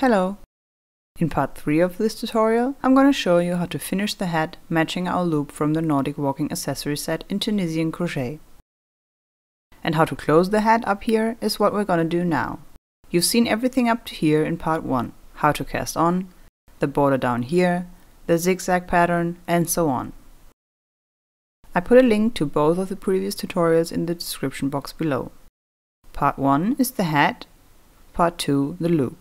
Hello! In part 3 of this tutorial, I'm going to show you how to finish the hat matching our loop from the Nordic walking accessory set in Tunisian crochet. And how to close the hat up here is what we're going to do now. You've seen everything up to here in part 1, how to cast on, the border down here, the zigzag pattern, and so on. I put a link to both of the previous tutorials in the description box below. Part 1 is the hat, part 2 the loop.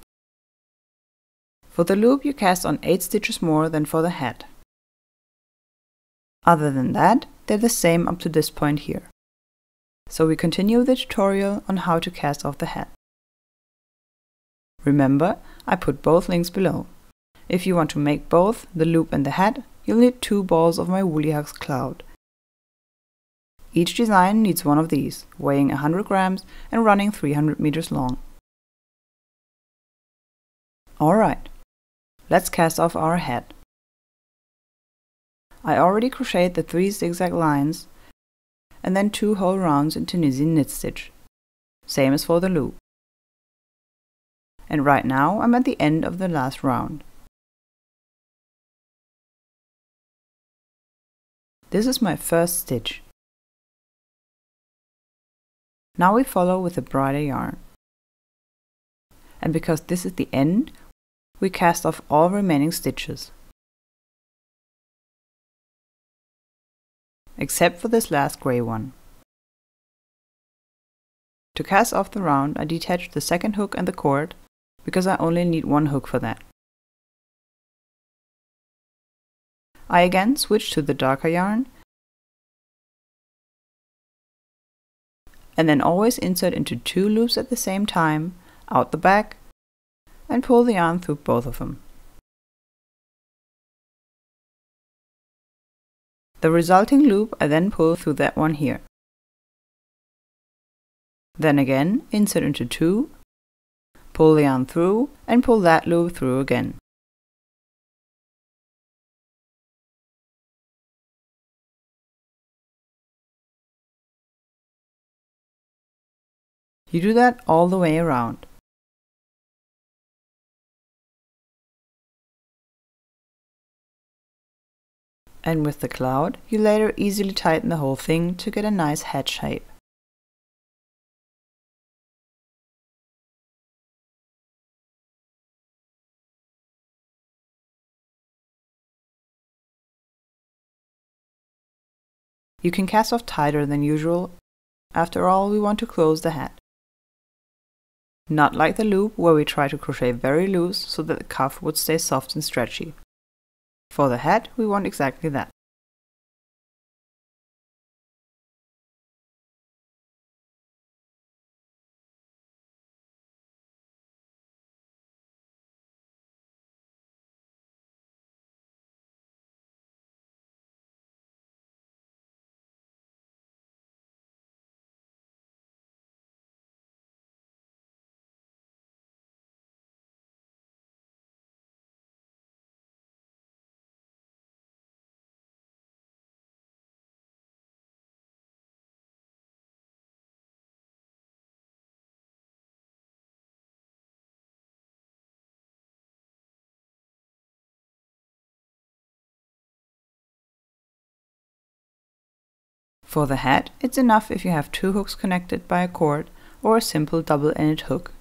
For the loop you cast on 8 stitches more than for the hat. Other than that, they're the same up to this point here. So we continue the tutorial on how to cast off the hat. Remember, I put both links below. If you want to make both the loop and the hat, you'll need 2 balls of my Woolly Hugs cloud. Each design needs one of these, weighing 100 grams and running 300 meters long. Alright, let's cast off our hat. I already crocheted the 3 zigzag lines and then 2 whole rounds in Tunisian knit stitch, same as for the loop. And right now I'm at the end of the last round. This is my first stitch. Now we follow with a brighter yarn. And because this is the end, we cast off all remaining stitches. Except for this last grey one. To cast off the round, I detached the second hook and the cord, because I only need 1 hook for that. I again switch to the darker yarn, and then always insert into 2 loops at the same time, out the back, and pull the yarn through both of them. The resulting loop I then pull through that one here. Then again insert into 2, pull the yarn through, and pull that loop through again. You do that all the way around. And with the cloud, you later easily tighten the whole thing to get a nice hat shape. You can cast off tighter than usual. After all, we want to close the hat. Not like the loop, where we try to crochet very loose so that the cuff would stay soft and stretchy. For the hat, we want exactly that. For the hat, it's enough if you have 2 hooks connected by a cord or a simple double-ended hook.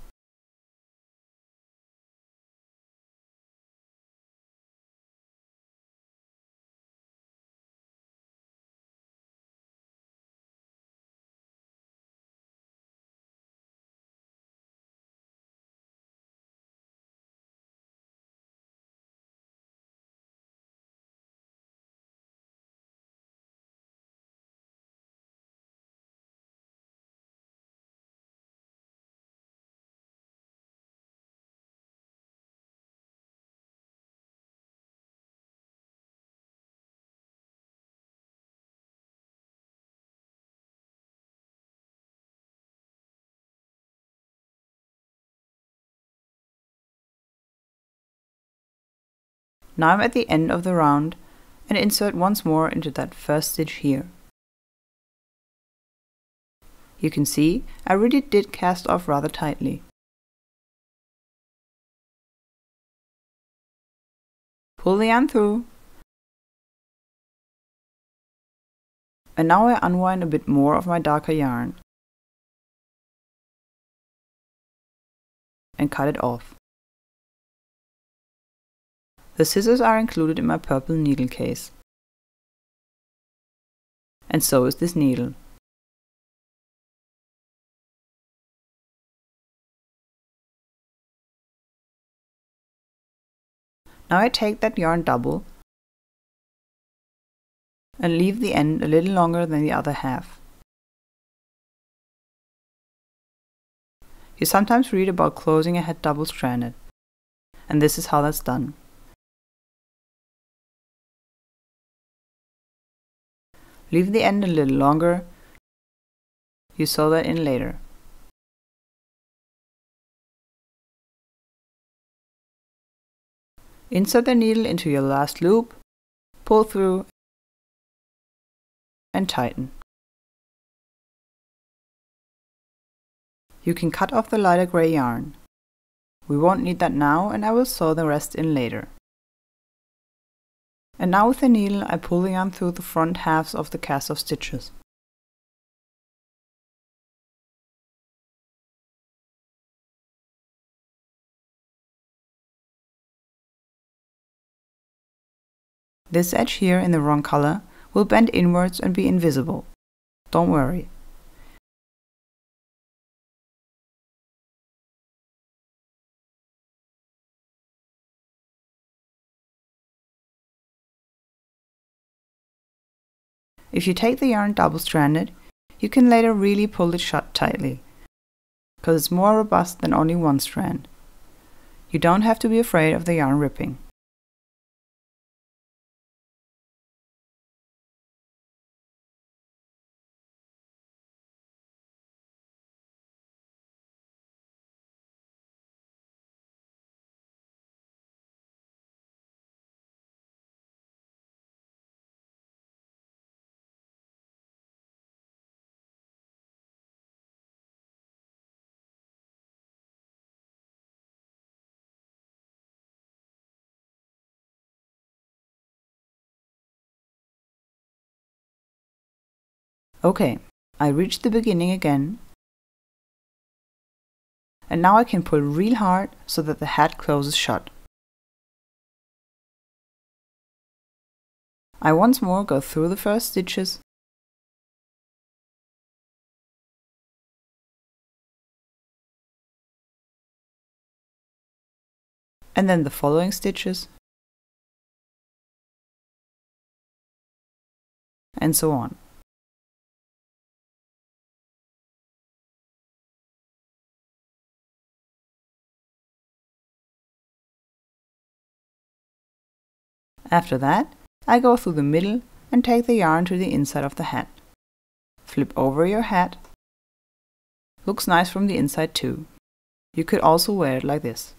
Now I'm at the end of the round and insert once more into that first stitch here. You can see I really did cast off rather tightly. Pull the yarn through. And now I unwind a bit more of my darker yarn and cut it off. The scissors are included in my purple needle case. And so is this needle. Now I take that yarn double and leave the end a little longer than the other half. You sometimes read about closing a hat double-stranded, and this is how that's done. Leave the end a little longer. You sew that in later. Insert the needle into your last loop, pull through, and tighten. You can cut off the lighter gray yarn. We won't need that now, and I will sew the rest in later. And now with the needle I pull the yarn through the front halves of the cast off stitches. This edge here in the wrong color will bend inwards and be invisible. Don't worry. If you take the yarn double-stranded, you can later really pull it shut tightly, because it's more robust than only one strand. You don't have to be afraid of the yarn ripping. Okay, I reached the beginning again, and now I can pull real hard so that the hat closes shut. I once more go through the first stitches and then the following stitches, and so on. After that, I go through the middle and take the yarn to the inside of the hat. Flip over your hat. Looks nice from the inside too. You could also wear it like this.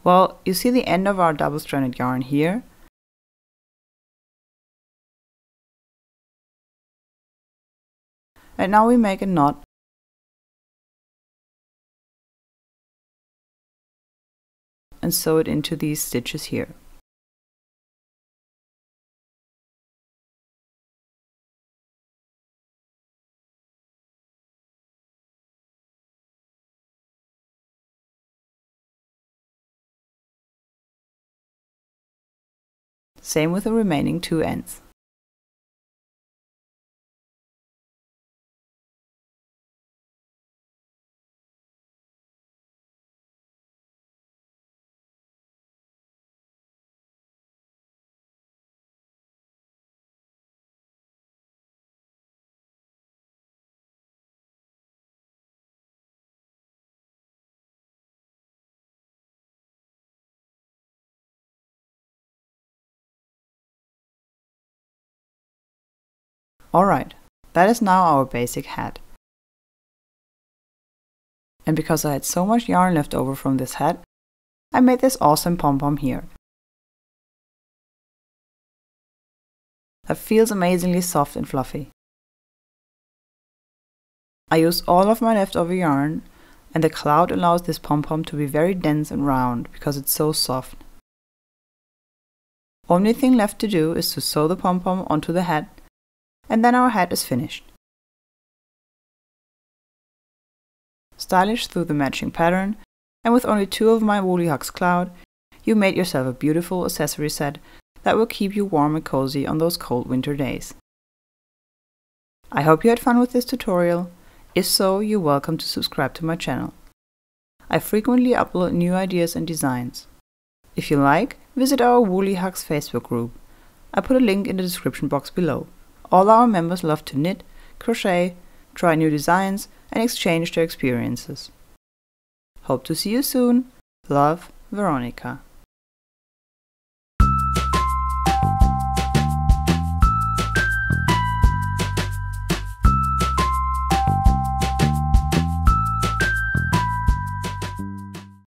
Well, you see the end of our double-stranded yarn here. And now we make a knot and sew it into these stitches here. Same with the remaining two ends. Alright, that is now our basic hat. And because I had so much yarn left over from this hat, I made this awesome pom-pom here. That feels amazingly soft and fluffy. I used all of my leftover yarn, and the cloud allows this pom-pom to be very dense and round because it's so soft. Only thing left to do is to sew the pom-pom onto the hat, and then our hat is finished. Stylish through the matching pattern, and with only 2 of my woolly hugs cloud, you made yourself a beautiful accessory set that will keep you warm and cozy on those cold winter days. I hope you had fun with this tutorial. If so, you're welcome to subscribe to my channel. I frequently upload new ideas and designs. If you like, visit our Woolly Hugs Facebook group. I put a link in the description box below. All our members love to knit, crochet, try new designs, and exchange their experiences. Hope to see you soon. Love, Veronika.